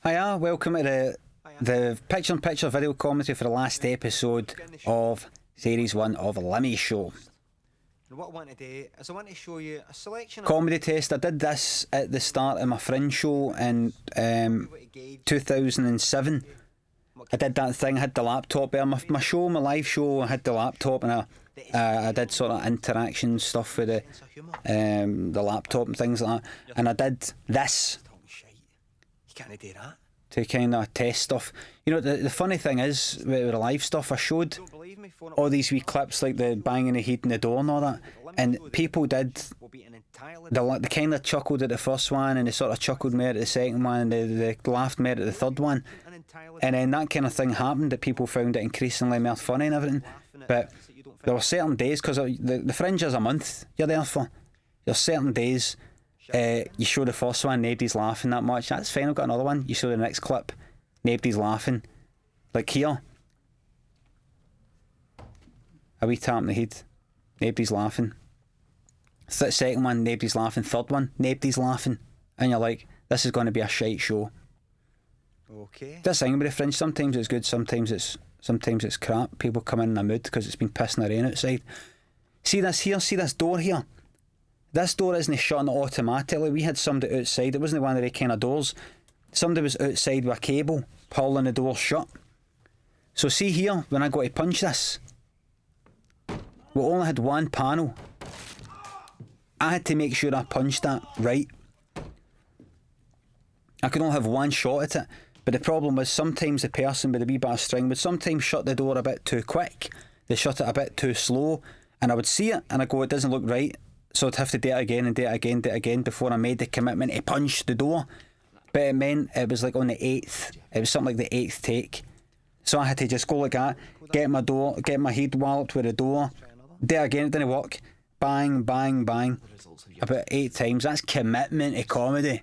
Hiya, welcome to the picture-in-picture video commentary for the last episode of Series 1 of Limmy Show. And what I want to do is I want to show you a selection Comedy test. I did this at the start of my Fringe show in 2007. I did that thing, I had the laptop there. My show, my live show, I had the laptop and I did sort of interaction stuff with the laptop and things like that. And I did this You can't do that. to kind of test stuff. You know, the funny thing is, with the live stuff, I showed Don't believe me? Phone all these wee clips like the banging the head in the door and all that, and people did, will be an entirely they kind of chuckled at the first one and they sort of chuckled more at the second one and they laughed more at the third one, and then that kind of thing happened that people found it increasingly more funny and everything. But there were certain days, because the Fringe is a month you're there for, there's certain days you show the first one, nobody's laughing that much, that's fine, I've got another one. You show the next clip, nobody's laughing, like here, a wee tap in the head, nobody's laughing. Second one, nobody's laughing. Third one, nobody's laughing. And you're like, this is going to be a shite show. Okay. This thing with the Fringe, sometimes it's good, sometimes it's crap. People come in a mood because it's been pissing the rain outside. See this here, see this door here? This door isn't shutting automatically. We had somebody outside, it wasn't one of the kind of doors. Somebody was outside with a cable, pulling the door shut. So see here, when I go to punch this, we only had one panel. I had to make sure I punched that right. I could only have one shot at it. But the problem was sometimes the person with a wee bit of string would sometimes shut the door a bit too quick. They shut it a bit too slow. And I would see it and I go, it doesn't look right. So I'd have to do it again and do it again, do it again before I made the commitment to punch the door. But it meant it was like on the 8th. It was something like the 8th take. So I had to just go like that, get my head walloped with the door, do it again, it didn't work. Bang, bang, bang. About 8 times. That's commitment to comedy.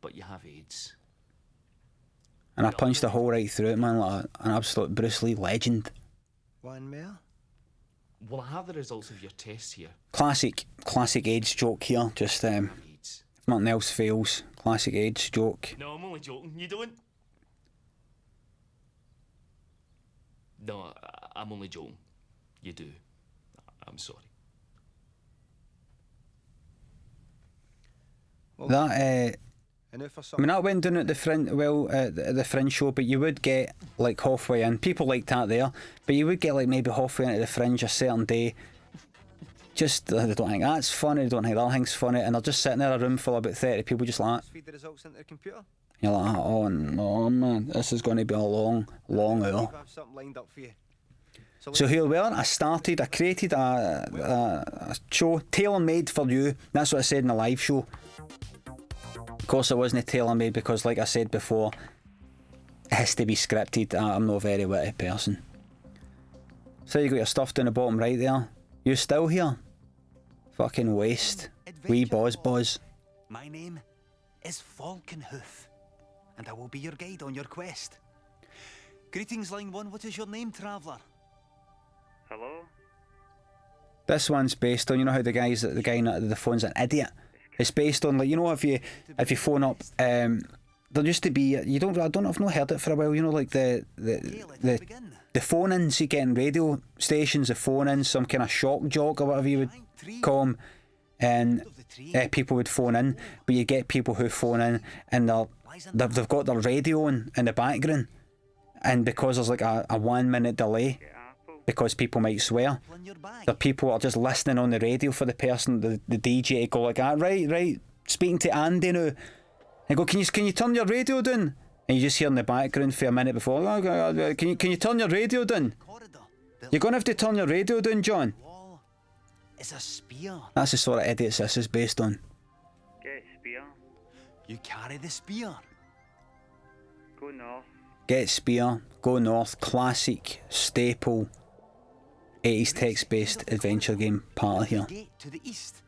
But you have AIDS. And I punched the hole right through it, man, like an absolute Bruce Lee legend. One more. Well, I have the results of your tests here. Classic AIDS joke here. Just You have AIDS. if nothing else fails, classic AIDS joke. No, I'm only joking. You don't? No, I'm only joking. You do. I'm sorry. That And now for I some. mean, that went down at the Fringe show, but you would get like halfway in. People liked that there, but you would get like maybe halfway into the Fringe a certain day. Just they don't think that's funny, they don't think that thing's funny, and they're just sitting in a room full of about 30 people, just like that. Feed the results into the computer. You're like, oh no, man, this is going to be a long hour. I have something lined up for you. So here we are. I created a show tailor-made for you. That's what I said in the live show. Of course it wasn't tailor-made because, like I said before, it has to be scripted. I'm not a very witty person. So you got your stuff down the bottom right there. You still here? Fucking waste. Wee buzz. My name is Falconhoof, and I will be your guide on your quest. Greetings, Line 1. What is your name, traveller? Hello? This one's based on, you know how the guy on the phone's an idiot. It's based on, like, you know, if you phone up, there used to be, I don't know, I've not heard it for a while, you know, like the phone-ins you get in radio stations, the phone-ins, some kind of shock jock or whatever you would call them, and people would phone in, but you get people who phone in and they've got their radio in the background, and because there's like a 1 minute delay, because people might swear, the people are just listening on the radio for the person, the DJ, to go like that, right, speaking to Andy now, and go, can you turn your radio down? And you just hear in the background for a minute before, oh, can you turn your radio down? You're going to have to turn your radio down, John. It's a spear. That's the sort of idiots this is based on. Get a spear. You carry the spear. Go north. Get spear, go north, classic, staple, 80s text-based adventure game part of here. Gate to the east.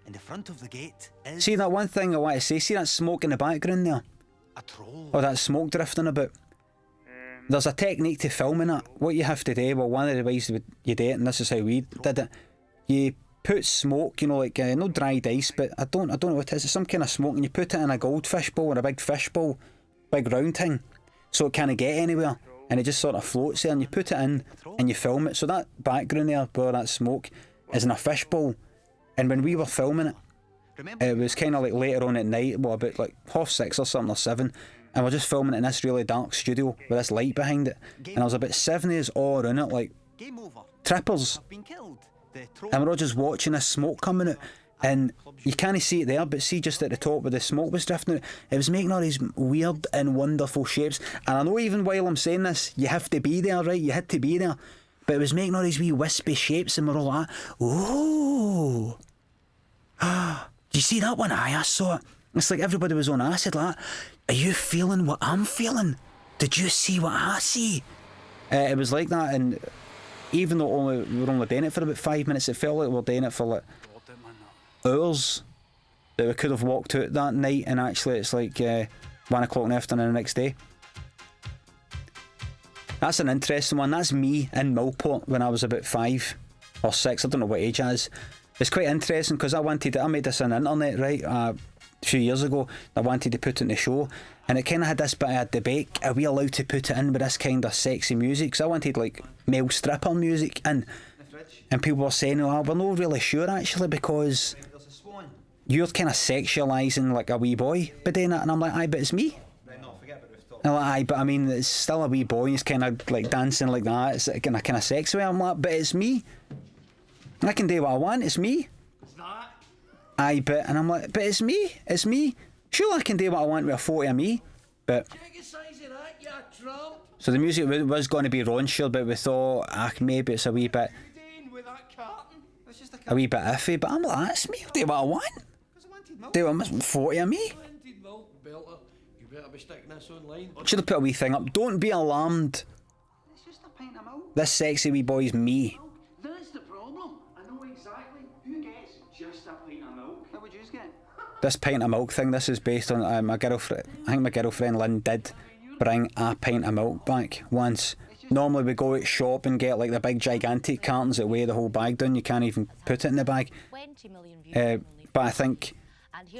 In the front of the gate is See that one thing I want to say, see that smoke in the background there? a troll. Or that smoke drifting about? There's a technique to filming it. What you have to do, well, one of the ways you do it, and this is how we did it, you put smoke, you know, like no dried ice, but I don't know what it is. It's some kind of smoke, and you put it in a goldfish bowl or a big fish bowl, big round thing, so it can't get anywhere, and it just sort of floats there, and you put it in and you film it. So that background there, where that smoke is in a fishbowl, and when we were filming it, it was kind of like later on at night, well, about like 6:30 or something, or 7, and we're just filming it in this really dark studio with this light behind it, and I was about 7 years all in it, like Game over. trippers, Been killed. The and we're all just watching this smoke coming out, and you can't see it there, but see just at the top where the smoke was drifting out, it was making all these weird and wonderful shapes, and I know even while I'm saying this, you have to be there, right? You had to be there, but it was making all these wee wispy shapes, and we're all like, ooh. Do you see that one? Aye, I saw it. It's like everybody was on acid, like, are you feeling what I'm feeling? Did you see what I see? It was like that, and even though we were only doing it for about 5 minutes, it felt like we were doing it for like hours, that we could have walked out that night, and actually it's like 1 o'clock in the afternoon the next day. That's an interesting one. That's me in Millport when I was about 5 or 6, I don't know what age I is. It's quite interesting because I made this on the internet, right, a few years ago. I wanted to put it in the show, and it kind of had this bit of a debate, are we allowed to put it in with this kind of sexy music? Because I wanted like male stripper music in, and people were saying, oh, we're not really sure actually, because you're kind of sexualising like a wee boy by doing that, and I'm like, aye, but it's me. And I'm like, aye, but I mean, it's still a wee boy, and he's kind of like dancing like that, it's in a kind of sexy way. I'm like, but it's me. I can do what I want, it's me. It's not. Aye, but, and I'm like, but it's me. Sure, I can do what I want with a photo of me, but... Check the size of that, you tramp. So the music was going to be raunchier, but we thought, maybe it's a wee bit... With that carton. It's just a wee bit iffy, but I'm like, that's me, I'll do what I want. Do what I want, photo of me. Blended milk belter. You better be sticking this online. Should have put a wee thing up. Don't be alarmed. It's just a pint of milk. This sexy wee boy's me. That's the problem. I know exactly who gets just a pint of milk. How would you get? This pint of milk thing, this is based on my girlfriend. I think my girlfriend Lynn did bring a pint of milk back once. Normally we go out shop and get like the big gigantic cartons that weigh the whole bag down. You can't even put it in the bag. But I think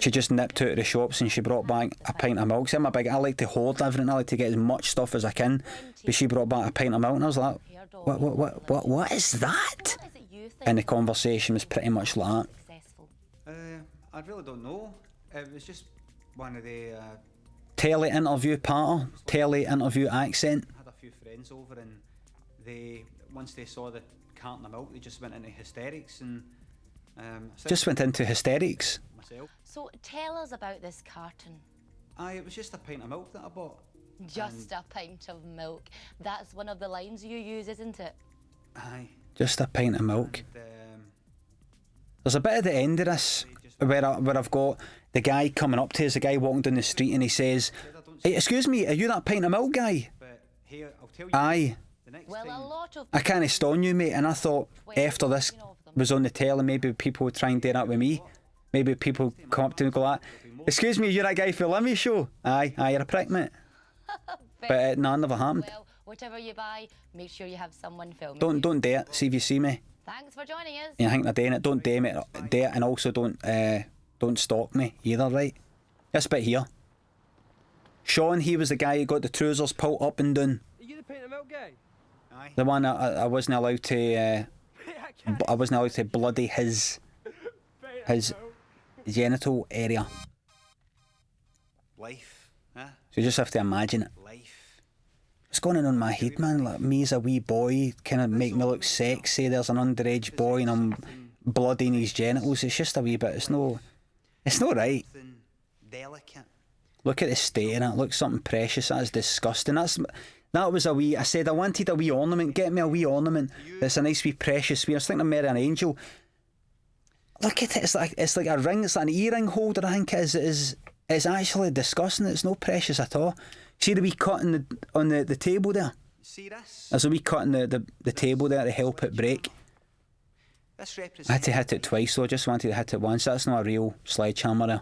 she just nipped out of the shops and she brought back a pint of milk. See, I like to hoard everything. I like to get as much stuff as I can. But she brought back a pint of milk, and I was like, what is that? And the conversation was pretty much like that. I really don't know. It was just one of the... Tele-interview patter, tele-interview accent. I had a few friends over, and they, once they saw the carton of milk, they just went into hysterics, and... Just went into hysterics. Myself. So tell us about this carton. Aye, it was just a pint of milk that I bought. Just a pint of milk. That's one of the lines you use, isn't it? Aye. Just a pint of milk. And, There's a bit at the end of this where I've got the guy coming up to us, the guy walking down the street, and he says, hey, excuse me, are you that pint of milk guy? but here, I'll tell you... Aye. The next Well, time... a lot of I can't stone you, mate. And I thought after this was on the telly, maybe people would try and do that with me. Maybe people come up to me and go like, excuse me, you're that guy for the Limmy show? Aye, you're a prick, mate. But no, it never happened. Well, whatever you buy, make sure you have someone filming. Don't do it. See if you see me. Thanks for joining us. You think they're doing it? Don't do it, and also don't stalk me either, right? This bit here. Sean, he was the guy who got the trousers pulled up and down. Are you the pint of milk guy? Aye. The one I wasn't allowed to. I wasn't allowed to bloody his genital area. Life. Huh? So you just have to imagine it. Life. What's going on in my head, man? Like me as a wee boy, kind of make me look sexy. There's an underage boy and I'm bloodying his genitals. It's just a wee bit. It's not right. Something delicate. Look at the state in it. Look, something precious. That's disgusting. That was a wee... I said I wanted a wee ornament. Get me a wee ornament. It's a nice wee precious wee... I was thinking of Mary an Angel. Look at it. It's like a ring. It's like an earring holder, I think it is. It's actually disgusting. It's not precious at all. See the wee cut on the table there? See this? There's a wee cut on the table there to help it break. This I represents... had to hit it twice, so I just wanted to hit it once. That's not a real sledgehammer there.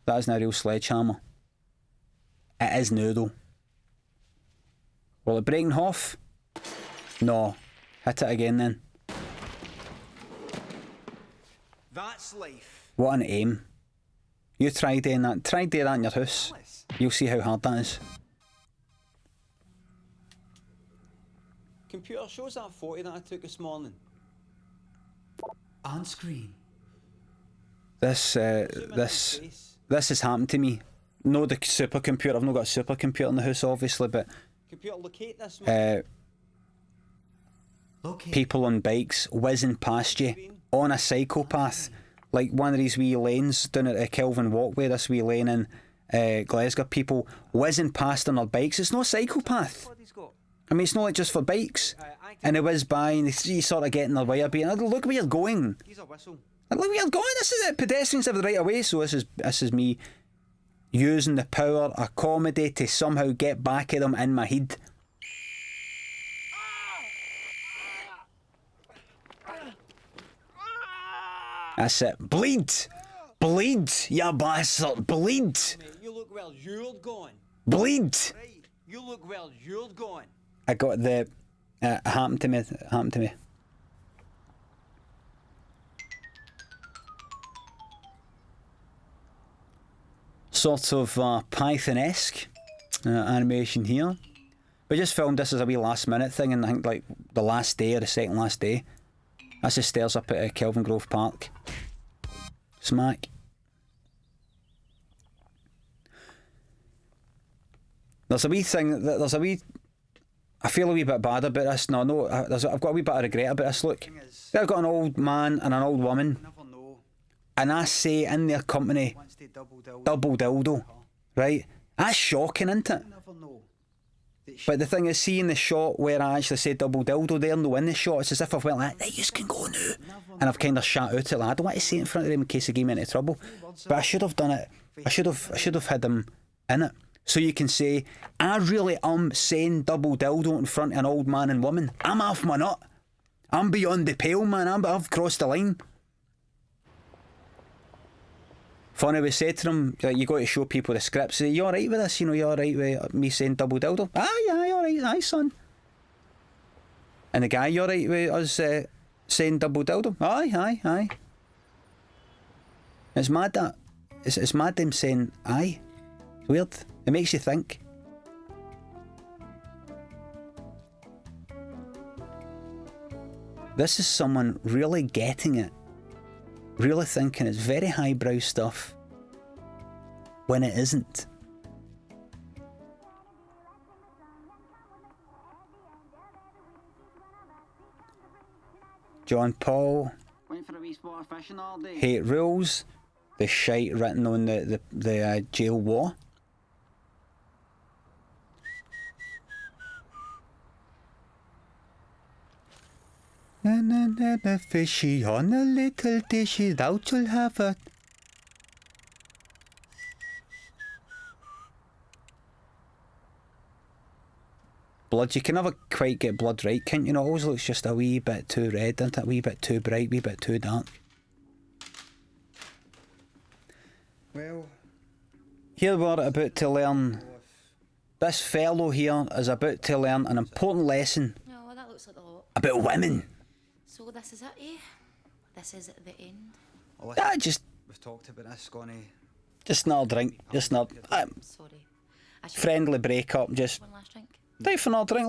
That isn't a real sledgehammer. It is now though. Will it break in half? No. Hit it again then. That's life. What an aim. You try doing that. Try doing that in your house. You'll see how hard that is. Computer, shows that 40 that I took this morning. On screen. This has happened to me. No, the supercomputer. I've not got a supercomputer in the house, obviously, but Computer, locate this man. people on bikes whizzing past you on a psychopath, like one of these wee lanes down at the Kelvin Walkway, this wee lane in Glasgow, people whizzing past on their bikes. It's no psychopath. What he's got? I mean, it's not like just for bikes. And they whiz by and you sort of get in their way a bit. Look where you're going. He's a whistle. Look where you're going. This is it. Pedestrians have the right of way. So this is me using the power of comedy to somehow get back at them in my head. That's it. Bleed! Bleed, you bastard! Bleed! Mate, you look well, you're gone. Bleed! Right, you look well, you're gone. I got the... it happened to me. It happened to me. Sort of Python-esque animation here. We just filmed this as a wee last minute thing, and I think like the last day or the second last day. That's the stairs up at Kelvin Grove Park. Smack. There's a wee thing that there's a wee. I feel a wee bit bad about this. No, I've got a wee bit of regret about this. Look, I've got an old man and an old woman, Never know. and I say in their company, Once they double dildo, right? That's shocking, isn't it? never know. But the thing is, seeing the shot where I actually say double dildo there, no in the shot, it's as if I've went like, hey, you can go now. And I've kind of shut out it. Like, I don't want to say it in front of him in case he gave me into trouble. But I should have done it. I should have had him in it. So you can say, I really am saying double dildo in front of an old man and woman. I'm off my nut. I'm beyond the pale, man. I've crossed the line. Funny, we said to him, like, you got to show people the scripts. Say, you alright with this? You know, you alright with me saying double dildo? Aye, alright, aye, son. And the guy, you alright with us saying double dildo? Aye. It's mad that. It's mad them saying aye. It's weird. It makes you think. This is someone really getting it. Really thinking it's very highbrow stuff when it isn't. John Paul. Went for a wee spot of fishing all day. Hate rules. The shite written on the jail wall. The fishy on a little dishy, thou shalt have it. Blood, you can never quite get blood right, can't you? It always looks just a wee bit too red, doesn't it? A wee bit too bright, a wee bit too dark. Well, Here we're about to learn. This fellow here is about to learn an important lesson No, that looks like the lot. about women. So this is it, eh? This is the end. oh, Just we've talked about this, Connie. another drink. Just another Sorry. I should friendly breakup. Just one last drink. time for another drink.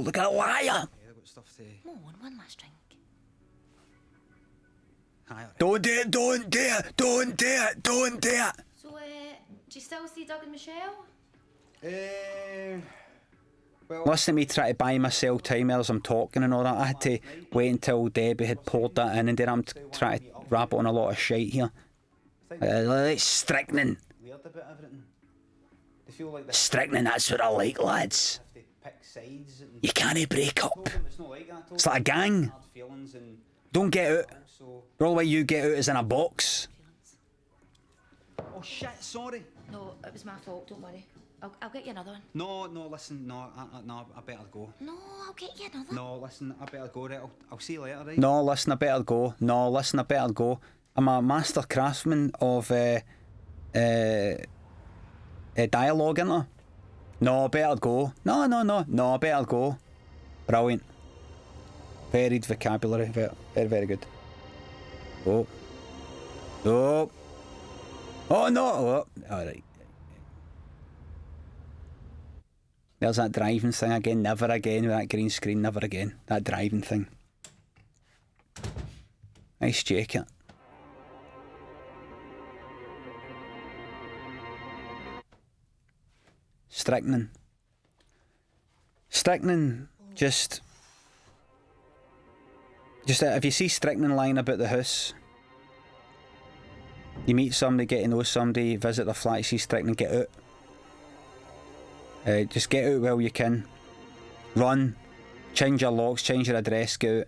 Look at a liar. Yeah, they've got stuff to. Come on, one last drink. Aye, Don't do it. Don't do it. Don't do it. Don't do it. So, do you still see Doug and Michelle? Well, Listen to me try to buy myself time as I'm talking and all that. I had to wait until Debbie had poured that in, and then I'm trying to wrap it on a lot of shite here. Like strychnine. weird about everything. They feel like they Strychnine, that's what I like, lads. have to pick sides. And You can't break up. told them it's not like that. I told It's like a them gang. hard feelings and Don't get out. also. The only way you get out is in a box. Oh shit! Sorry. No, it was my fault, don't worry. I'll get you another one. No, listen, no, I better go. No, I'll get you another. No, listen, I better go. Right, I'll see you later, right? No, listen, I better go. No, listen, I better go. I'm a master craftsman of dialogue, ain't I? No, I better go. No, I better go. Brilliant. Varied vocabulary. Very, very good. Oh. Oh no! Oh, alright. There's that driving thing again. Never again with that green screen. Never again. That driving thing. Nice jacket. Strychnine. Strychnine, just if you see strychnine lying about the house, you meet somebody, get to know somebody, visit their flat, you see strychnine, get out. Just get out while you can. Run. Change your locks, change your address, get out.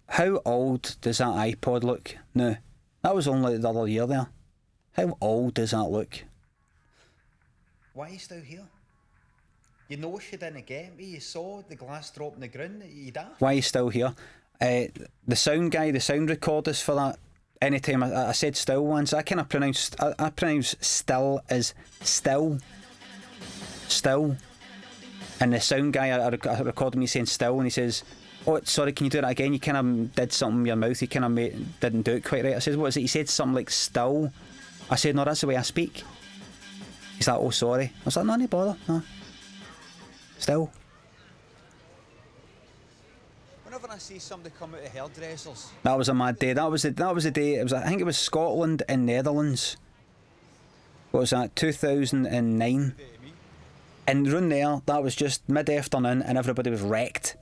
How old does that iPod look? No. That was only the other year there. How old does that look? Why are you still here? You know she didn't get me. You saw the glass drop on the ground. You daft. Why are you still here? The sound guy, the sound recordist for that. Anytime I said still once, I kind of pronounced I pronounce still as still. Still. And the sound guy, I recorded me saying still, and he says, "Oh, sorry, can you do that again? You kind of did something with your mouth. You kind of didn't do it quite right." I said, "What is it?" He said something like still. I said, "No, that's the way I speak." He's like, "Oh, sorry." I was like, "No bother, no. Still." Whenever I see somebody come out of hairdressers, That was a mad day. That was the day. It was, I think it was Scotland and Netherlands. What was that? 2009. And round there, that was just mid-afternoon, and everybody was wrecked.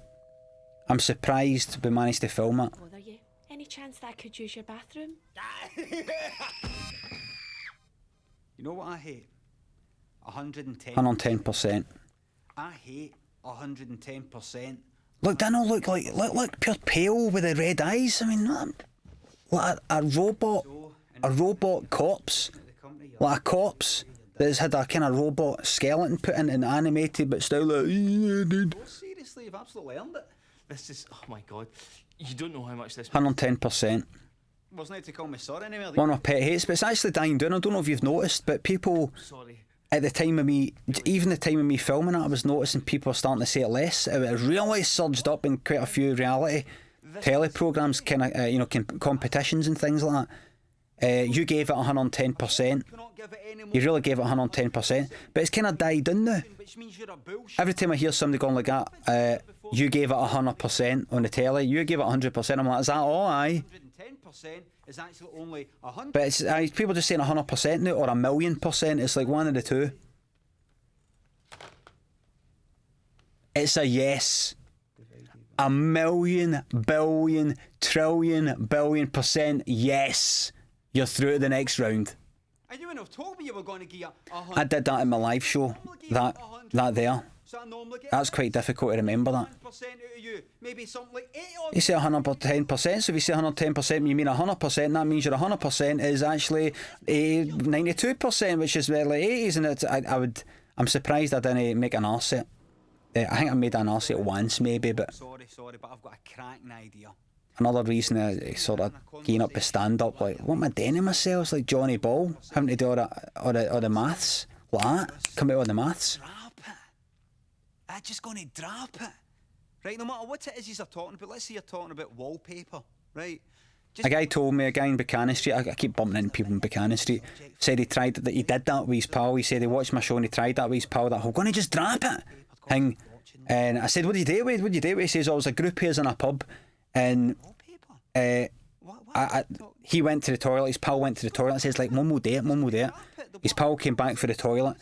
I'm surprised we managed to film it. Bother you? Any chance that I could use your bathroom? you know what I hate? 110. 110%. I hate 110%. Look, they don't look like look pure pale with the red eyes. I mean, like a robot corpse, like a corpse that's had a kind of robot skeleton put in and animated, but still like. Oh, seriously, you've absolutely earned it. This is, oh my god, you don't know how much this. 110%. Wasn't it to call me sorry anyway? One of my pet hates, but it's actually dying down. I don't know if you've noticed, but people. Sorry. At the time of me, even the time of me filming it, I was noticing people were starting to say it less. It really surged up in quite a few reality teleprograms, kind of, competitions and things like that. You gave it 110%. You really gave it 110%, but it's kind of died down now. Every time I hear somebody going like that, you gave it 100% on the telly. You gave it 100%. I'm like, is that all? Aye. 110% is actually only 100. But it's people just saying 100% now or 1,000,000%. It's like one of the two. It's a yes. 1,000,000,000,000,000,000,000,000,000,000,000,000,000,000,000,000,000% yes. You're through to the next round. And you wouldn't have told me you were going to get 100. I did that in my live show. That there. That's quite difficult to remember that. Maybe something like 80. You say 110%, so if you say 110%, you mean 100%, that means your 100% is actually 92%, which is like 80s, and I'm surprised I didn't make an arse it. I think I made an arse it once maybe, but Sorry, but I've got a cracking idea. another reason I sort of gain up the stand-up, like, what am I doing to myself? It's like Johnny Ball, having to do all the maths, like that, come out with the maths. Drop it. I'm just going to drop it. Right, no matter what it is you're talking about, let's say you're talking about wallpaper, right? A guy told me, a guy in Buchanan Street, I keep bumping into people in Buchanan Street, said he tried that, he did that with his pal. He said he watched my show and he tried that with his pal, that whole going to just drop it thing. And I said, what did you do it with? What did you do it with? He says, oh, it was a group of us in a pub, and he went to the toilet, his pal went to the toilet and says, like, Mum will do it. His pal came back for the toilet,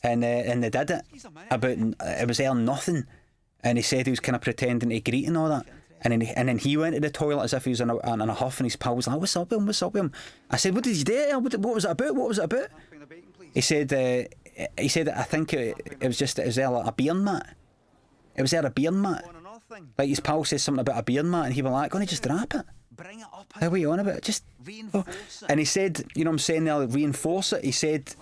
and they did it. It was there nothing. And he said he was kind of pretending to greet and all that. And then he went to the toilet as if he was in a huff, and his pal was like, what's up with him? I said, what did you do? What was it about? He said, I think it was there like a beer mat. It was there a beer mat. Like his pal says something about a beer mat, and he was like, going to just drop it. Bring it up. How are you on about it? Just reinforce it. And he said, you know what I'm saying there, reinforce it. He said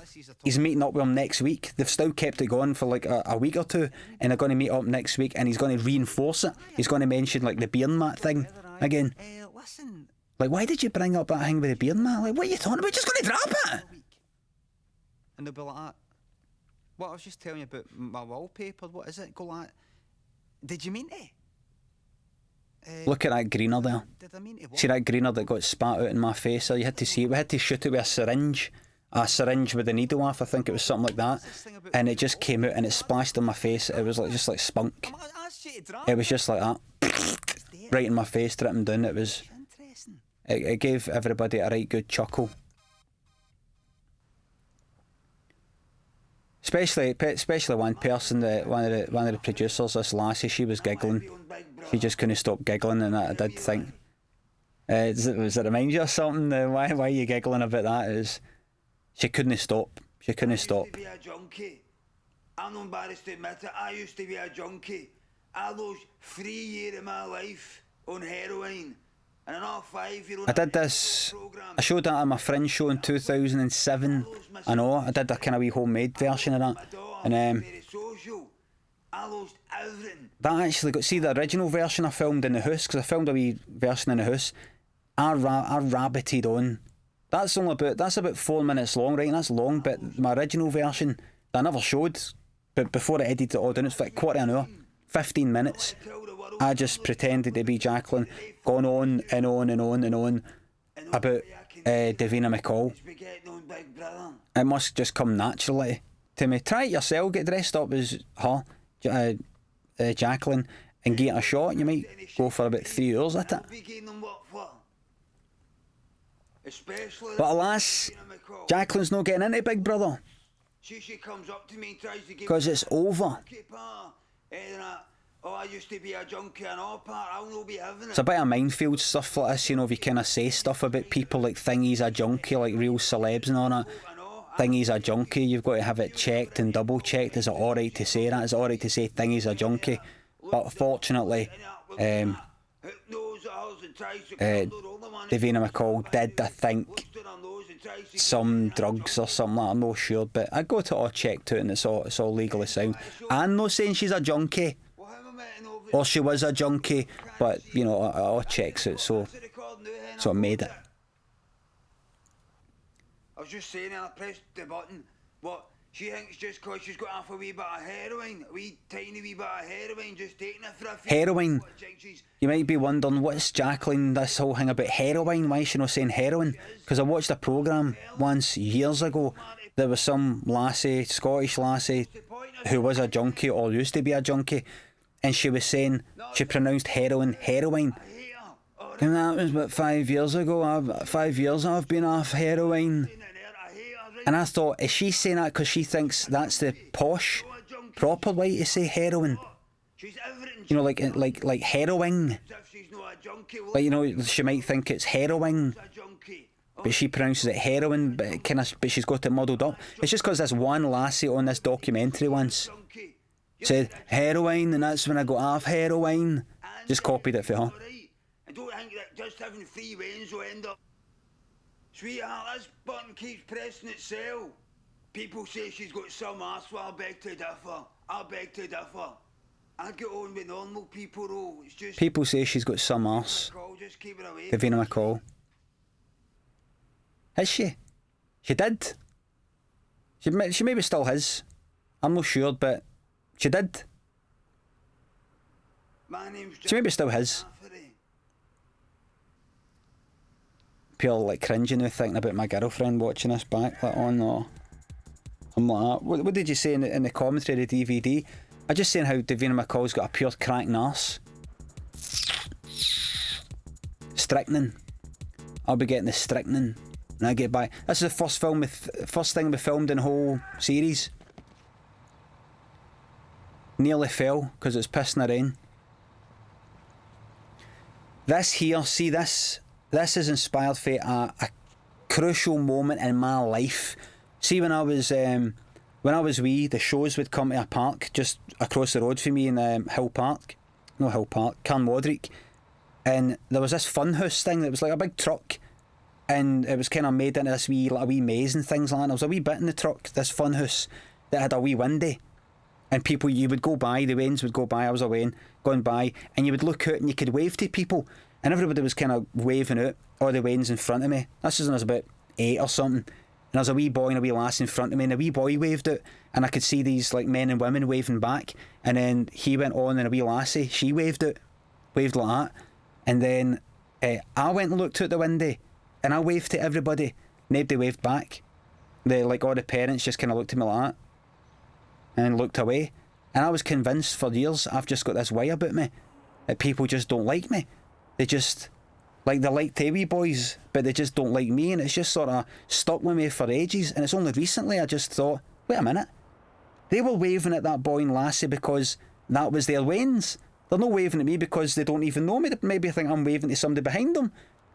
he's meeting up with him next week. They've still kept it going for like a week or two, and they're going to meet up next week, and he's going to reinforce it. He's going to mention like the beer mat thing again. Listen. Like, why did you bring up that thing with the beer mat? Like, what are you talking about? Just going to drop it. And they'll be like that. What I was just telling you about my wallpaper, what is it? Go like, did you mean it? Look at that greener there. Did I mean to See that greener that got spat out in my face? You had to see it. We had to shoot it with a syringe with a needle off. I think it was something like that, and it just came out and it splashed in my face. It was like just like spunk. I asked you to drop It was just like that, right in my face, dripping down. It was. Interesting. It gave everybody a right good chuckle. Especially one person, one of the producers, this lassie, she was giggling. She just couldn't stop giggling, and I did think, does it remind you of something? Why are you giggling about that? She couldn't stop. She couldn't stop. I used to be a junkie. I'm not embarrassed to admit it. I used to be a junkie. I lost 3 years of my life on heroin. And another 5 years on I did this. I showed that at my friend's show in 2007. I know. I did a kind of wee homemade version of that, and I lost everything. that actually got see the original version I filmed in the house, because I filmed a wee version in the house. I rabbited on. That's about 4 minutes long, right? And that's long, but my original version that I never showed, but before I edited it all down, it's like quarter of an hour, 15 minutes. I just pretended to be Jacqueline, gone on and on and on and on about Davina McCall. It must just come naturally to me. Try it yourself, get dressed up as her, Jacqueline, and get a shot. You might go for about 3 hours at it. But alas, Jacqueline's not getting into Big Brother, She comes up to me and tries to give because it's over. Oh, I used to be a junkie and all part. I'll not be having it. It's a bit of minefield stuff like this, you know, if you kind of say stuff about people like Thingy's a junkie, like real celebs and all that. Thingy's a junkie, you've got to have it checked and double checked. Is it alright to say that? Is it alright to say Thingy's a junkie? But fortunately, Davina McCall did, I think, some drugs or something like that. I'm not sure, but I got it all checked out and it's all legally sound. I'm not saying she's a junkie, or she was a junkie, but you know, it all checks out, so I made it. I was just saying, I pressed the button. What? She thinks just because she's got half a wee bit of heroin, a wee tiny wee bit of heroin, just taking it for a few. Heroin? You might be wondering, what's Jacqueline, this whole thing about heroin? Why is she not saying heroin? Because I watched a programme once, years ago, there was some lassie, Scottish lassie, who was a junkie or used to be a junkie, and she was saying, she pronounced heroin. And that was about 5 years ago. 5 years I've been off heroin. And I thought, is she saying that because she thinks that's the posh, proper way to say heroin? You know, like heroin. Like, you know, she might think it's heroin, but she pronounces it heroin, but she's got it muddled up. It's just because this one lassie on this documentary once said heroin, and that's when I got off heroin. Just copied it for her. I don't think that just having 3 veins will end up. Sweetheart, this button keeps pressing itself. People say she's got some arse, well, I beg to differ. I get on with normal people though. It's just people say she's got some arse. Just keep it away. Davina McCall. Is she? She did. She maybe still has. I'm not sure, but she did. My name's She maybe still has. Pure like cringing now thinking about my girlfriend watching this back like on or I'm like that. What did you say in the commentary of the DVD? I just saying how Davina McCall's got a pure cracking arse. Strychnine. I'll be getting the strychnine when I get back. This is the first thing we filmed in the whole series. Nearly fell because it's pissing the rain. This here, see this is inspired for a crucial moment in my life. See, when I was wee, the shows would come to a park just across the road from me in Carnmodrick, and there was this funhouse thing that was like a big truck, and it was kind of made into this wee maze and things like that. There was a wee bit in the truck, this funhouse, that had a wee window, and people, you would go by, the wains would go by, I was away, going by, and you would look out and you could wave to people. And everybody was kind of waving out, all the wains in front of me. This was when I was about 8 or something. And there was a wee boy and a wee lass in front of me, and the wee boy waved out, and I could see these like men and women waving back. And then he went on, and a wee lassie, she waved out, waved like that. And then I went and looked out the window and I waved to everybody. Nobody waved back. All the parents just kind of looked at me like that and looked away. And I was convinced for years I've just got this way about me that people just don't like me. They just, they like the wee boys, but they just don't like me, and it's just sort of stuck with me for ages. And it's only recently I just thought, wait a minute, they were waving at that boy and lassie because that was their wains. They're not waving at me because they don't even know me. They maybe think I'm waving to somebody behind them.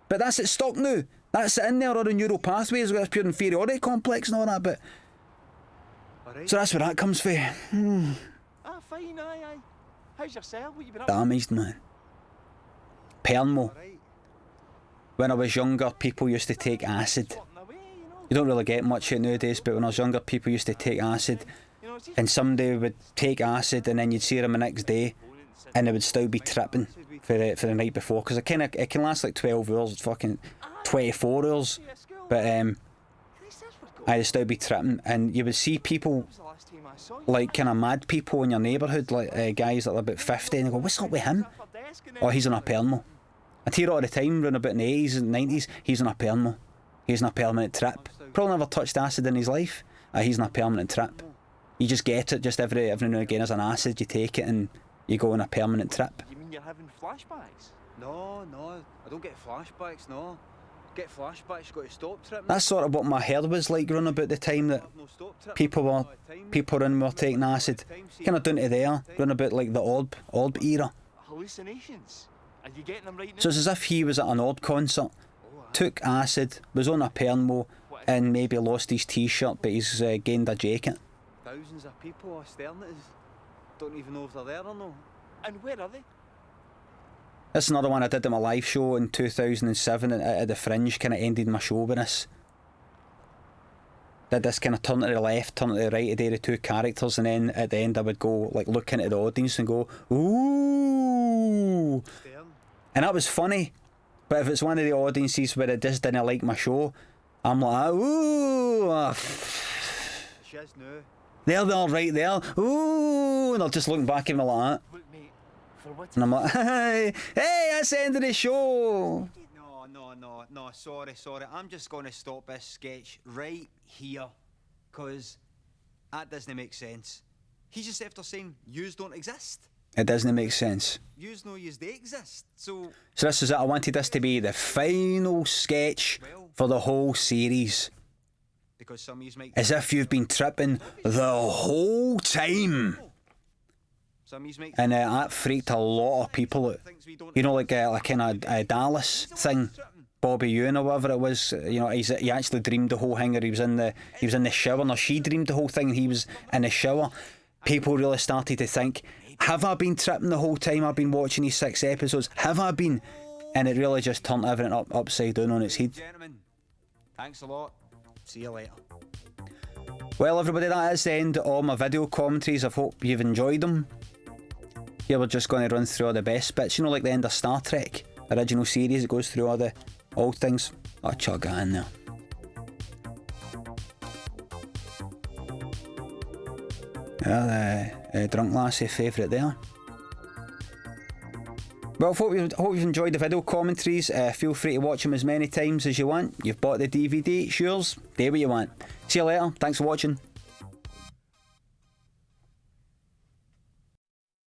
But that's it stuck now. That's it in there, or the neural pathways, got this pure inferiority complex and all that, but... Alright. So that's where that comes from. Ah, fine, aye. How's yourself? What you been up Damaged, man. Permo. Alright. When I was younger, people used to take acid. away, you know? You don't really get much of it nowadays, but when I was younger, people used to take acid. You know, it's just And somebody would take acid and then you'd see them the next day and they would still be tripping for the night before. Because it can last like 12 hours, fucking 24 hours. But I'd still be tripping. And you would see people, the last time I saw you. like kind of mad people in your neighbourhood, like guys that are about 50, and they go, what's up with him? Oh, he's on a permo. I'd hear it all the time, around about in the 80s and 90s, he's on a permo. He's on a permanent trip. Probably never touched acid in his life. He's on a permanent trip. You just get it, just every now and again as an acid, you take it and you go on a permanent trip. You mean you're having flashbacks? No, I don't get flashbacks, no. Get flashbacks, you got to stop tripping. That's sort of what my hair was like around about the time that I've no stop tripping people for a were lot of time. people around me were taking acid. Kind of down to there, around about like the Orb era. Hallucinations? Are you getting them right now? So it's as if he was at an Orb concert, took acid, was on a permo, and maybe lost his t-shirt, but he's gained a jacket. Thousands of people, externities. Don't even know if they're there or not. And where are they? That's another one I did at my live show in 2007 at the Fringe. Kind of ended my show with this. Did this kind of turn to the left, turn to the right of the two characters, and then at the end I would go like look into the audience and go, ooh, Stern. and that was funny. But if it's one of the audiences where it just didn't like my show, I'm like, ooh, She is now. they're all right there, ooh, and they're just looking back at me like that, Look, mate, for what and I'm like, hey, that's the end of the show. No, sorry. I'm just going to stop this sketch right here. Because that doesn't make sense. He's just after saying, yous don't exist. It doesn't make sense. Yous know yous they exist. So, So this is it. I wanted this to be the final sketch for the whole series. because some of yous might... As if you've been tripping the whole time. Some of yous might... And that freaked a lot of people out. You know, like a kind of Dallas thing, Bobby Ewan or whatever it was. You know, he actually dreamed the whole thing, or he was in the shower, or she dreamed the whole thing, and he was in the shower. People really started to think, have I been tripping the whole time I've been watching these 6 episodes? Have I been? And it really just turned everything upside down on its head. Gentlemen, thanks a lot. See you later. Well, everybody, that is the end of all my video commentaries. I hope you've enjoyed them. Here we're just going to run through all the best bits. You know, like the end of Star Trek original series, it goes through all the old things. I'll chug that in there. Yeah, the drunk lassie favourite there. Well, hope you've enjoyed the video commentaries. Feel free to watch them as many times as you want. You've bought the DVD, it's yours. Do what you want. See you later. Thanks for watching.